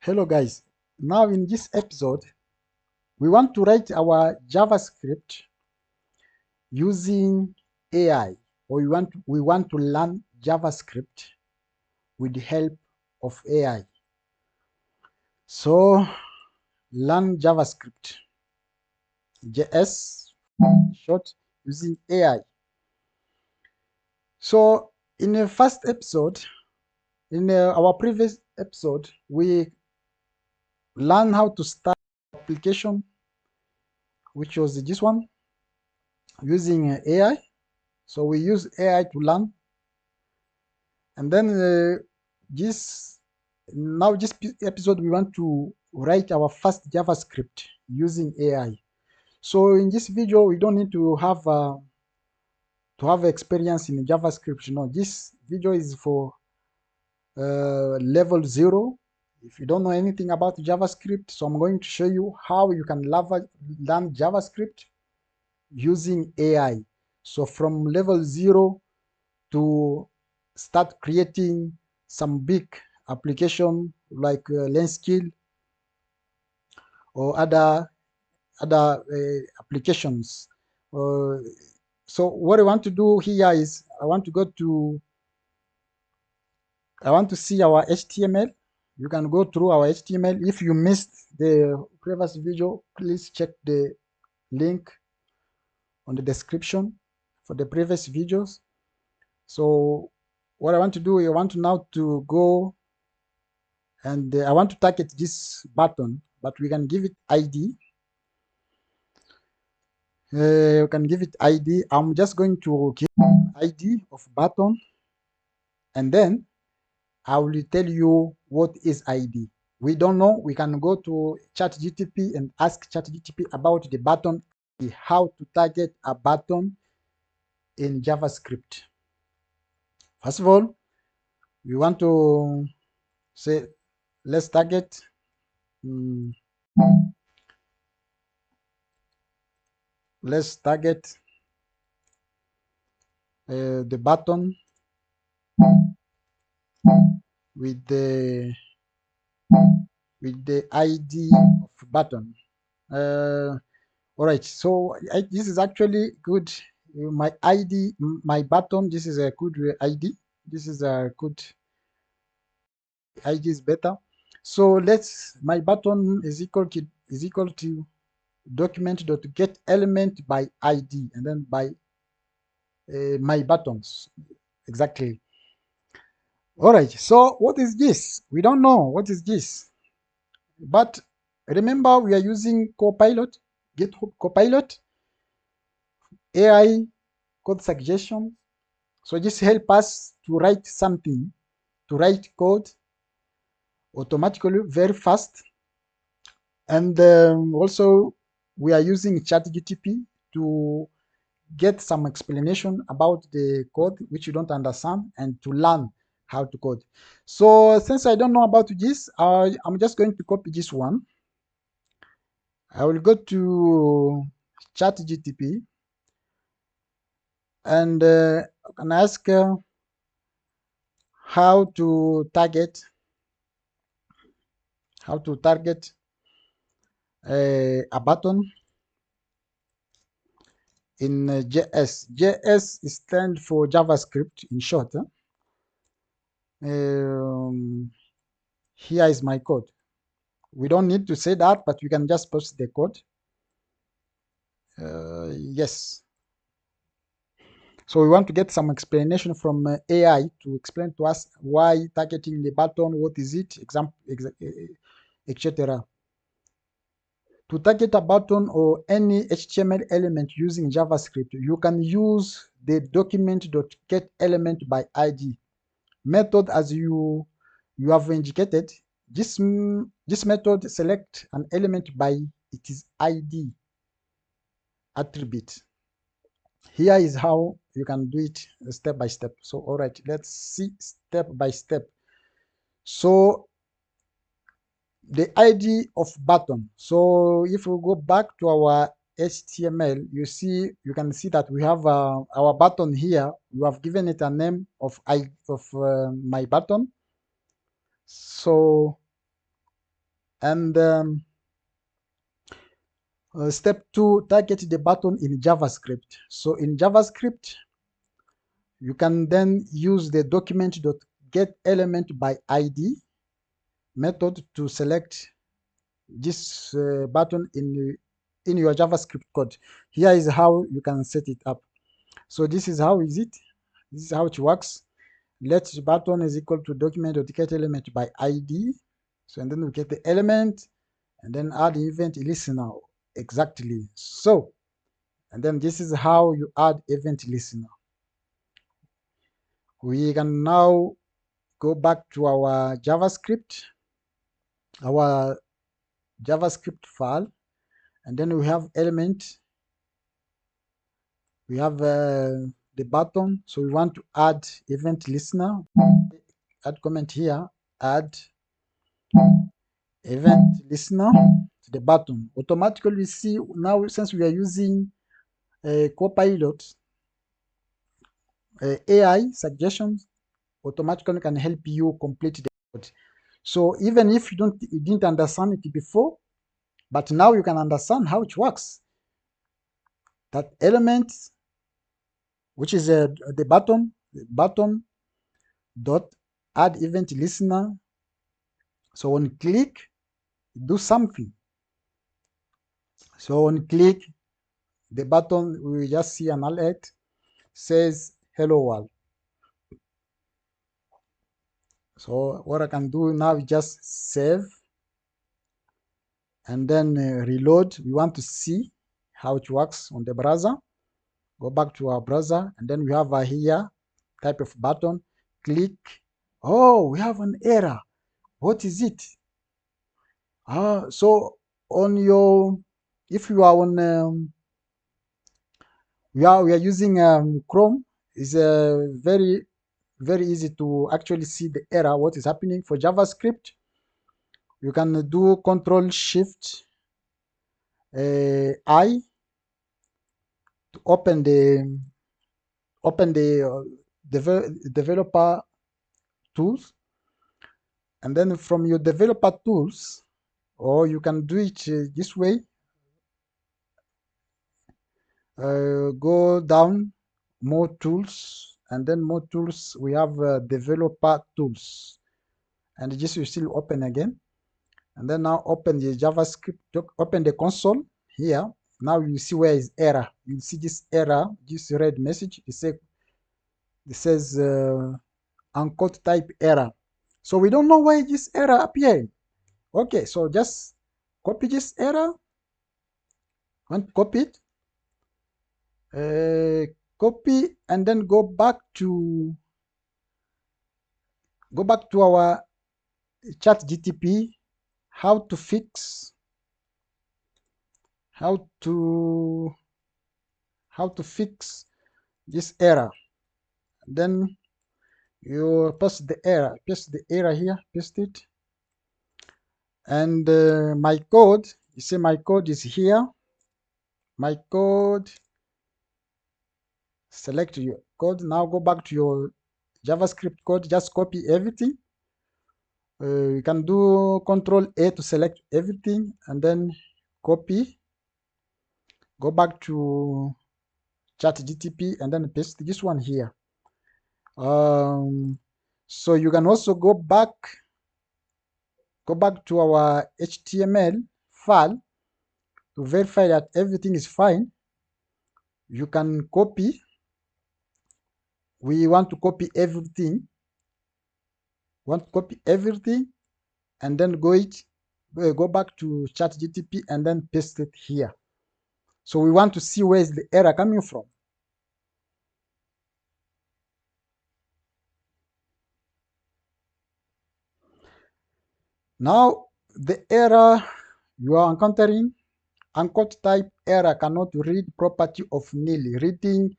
Hello guys, now in this episode we want to write our JavaScript using AI, or we want to learn JavaScript with the help of AI. So learn JavaScript, JS in short, using AI. So in the first episode, in our previous episode, we learned how to start application, which was this one, using AI. So we use AI to learn, and then this episode we want to write our first JavaScript using AI. So in this video we don't need to have experience in JavaScript. No, this video is for level 0. If you don't know anything about JavaScript, so I'm going to show you how you can learn JavaScript using AI. So from level 0 to start creating some big application like skill or other applications. So what I want to do here is I want to see our HTML. You can go through our HTML. If you missed the previous video, please check the link on the description for the previous videos. So what I want to do, I want to now to go and I want to target this button, but we can give it ID. We can give it ID. I'm just going to give ID of button, and then I will tell you what is ID. We don't know. We can go to ChatGTP and ask ChatGTP about the button, how to target a button in JavaScript. First of all, we want to say, let's target. Let's target the button with the ID of button. All right, so this is actually good. My ID, my button, this is a good ID. This is a good ID, is better. So my button is equal to document.get element by ID, and then by my buttons. Exactly. All right, so what is this? We don't know what is this, but remember we are using Copilot, GitHub Copilot, AI code suggestion. So this help us to write something, to write code automatically very fast. And also we are using ChatGTP to get some explanation about the code which you don't understand and to learn how to code. So since I don't know about this, I'm just going to copy this one. I will go to ChatGTP and can ask how to target a button in JS. JS stands for JavaScript in short. Here is my code. We don't need to say that, but we can just post the code. Yes. So we want to get some explanation from AI to explain to us why targeting the button, what is it, example, etc. To target a button or any HTML element using JavaScript, you can use the document.get element by ID method as you have indicated. This method select an element by its ID attribute. Here is how you can do it step by step. So all right, let's see step by step. So the ID of button. So if we go back to our HTML, you can see that we have our button here. We have given it a name of my button. So And step 2, target the button in JavaScript. So in JavaScript, you can then use the document.getElementById method to select this button in your JavaScript code. Here is how you can set it up. So this is how is it. This is how it works. Let button is equal to document.getElementById. So and then we get the element and then add event listener exactly. So and then this is how you add event listener. We can now go back to our JavaScript file, and then we have element, we have the button. So we want to add event listener. Add comment here, add event listener to the button. Automatically we see now, since we are using Copilot, AI suggestions automatically can help you complete the code. So even if you didn't understand it before, but now you can understand how it works. That element, which is the button dot add event listener. So on click, do something. So on click, the button, we will just see an alert says hello world. So what I can do now is just save and then reload. We want to see how it works on the browser. Go back to our browser, and then we have here type of button, click. Oh, we have an error. What is it? So on your, if you are on, we are using Chrome, is very easy to actually see the error, what is happening. For JavaScript, you can do Control Shift I to open the developer tools, and then from your developer tools, or you can do it this way, go down, more tools, and then more tools, we have developer tools, and this will still open again. And then now open the JavaScript, open the console here. Now you see where is error. You see this error, this red message. It says uncode type error. So we don't know why this error appeared. Okay, so just copy this error. Want to copy it? Copy and then go back to our chat GTP. How to fix this error. Then you paste the error here, paste it. And my code, you see my code is here. My code, select your code. Now go back to your JavaScript code, just copy everything. You can do Control A to select everything and then copy. Go back to ChatGTP and then paste this one here. So you can also go back to our HTML file to verify that everything is fine. You can copy. We want to copy everything. And then go back to ChatGTP and then paste it here. So we want to see where is the error coming from. Now the error you are encountering, uncode type error cannot read property of nil. Reading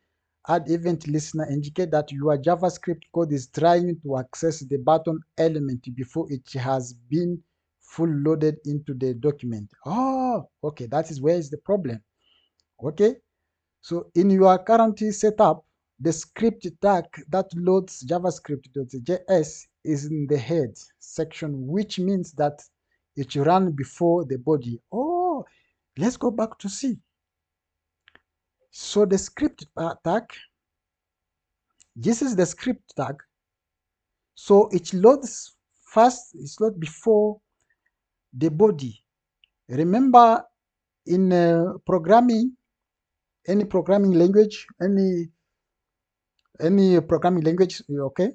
add event listener indicate that your JavaScript code is trying to access the button element before it has been full loaded into the document. Oh, okay, that is where is the problem. Okay, so in your current setup, the script tag that loads javascript.js is in the head section, which means that it run before the body. Oh, let's go back to C. So the script tag, this is the script tag. So it loads first, it's load before the body. Remember, in programming, any programming language, any programming language, okay,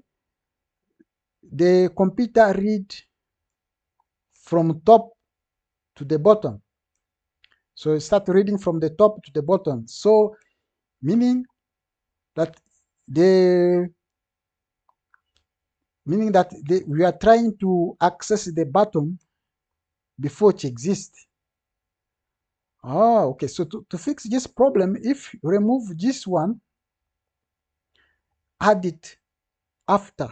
the computer read from top to the bottom. So it start reading from the top to the bottom. So meaning that we are trying to access the button before it exists. Oh, okay. So to fix this problem, if you remove this one, add it after.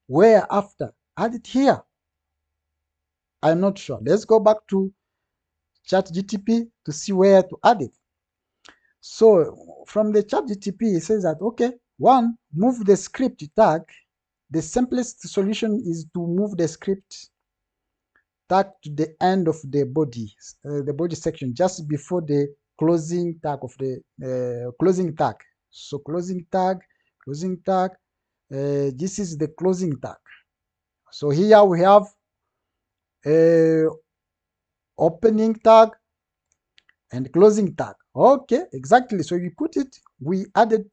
Where after? Add it here. I'm not sure. Let's go back to ChatGTP to see where to add it. So from the ChatGTP, it says that, okay, one, move the script tag. The simplest solution is to move the script tag to the end of the body section, just before the closing tag of the closing tag. So closing tag, this is the closing tag. So here we have opening tag and closing tag. Okay, exactly. So we put it, we added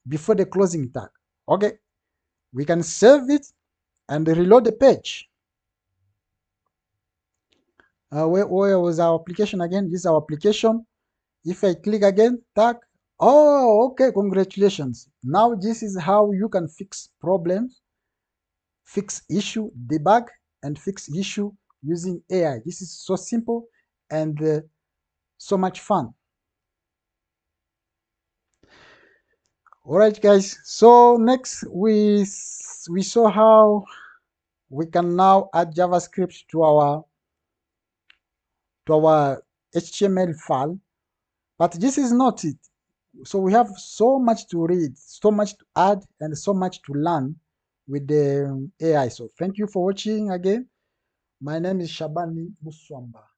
before the closing tag. Okay, we can save it and reload the page. Where was our application again? This is our application. If I click again, tag. Oh, okay, congratulations. Now this is how you can fix problems, fix issue, debug, and fix issue using AI. This is so simple and so much fun. All right, guys. So next we saw how we can now add JavaScript to our HTML file, but this is not it. So we have so much to read, so much to add, and so much to learn with the AI. So thank you for watching again. My name is Shabani Muswamba.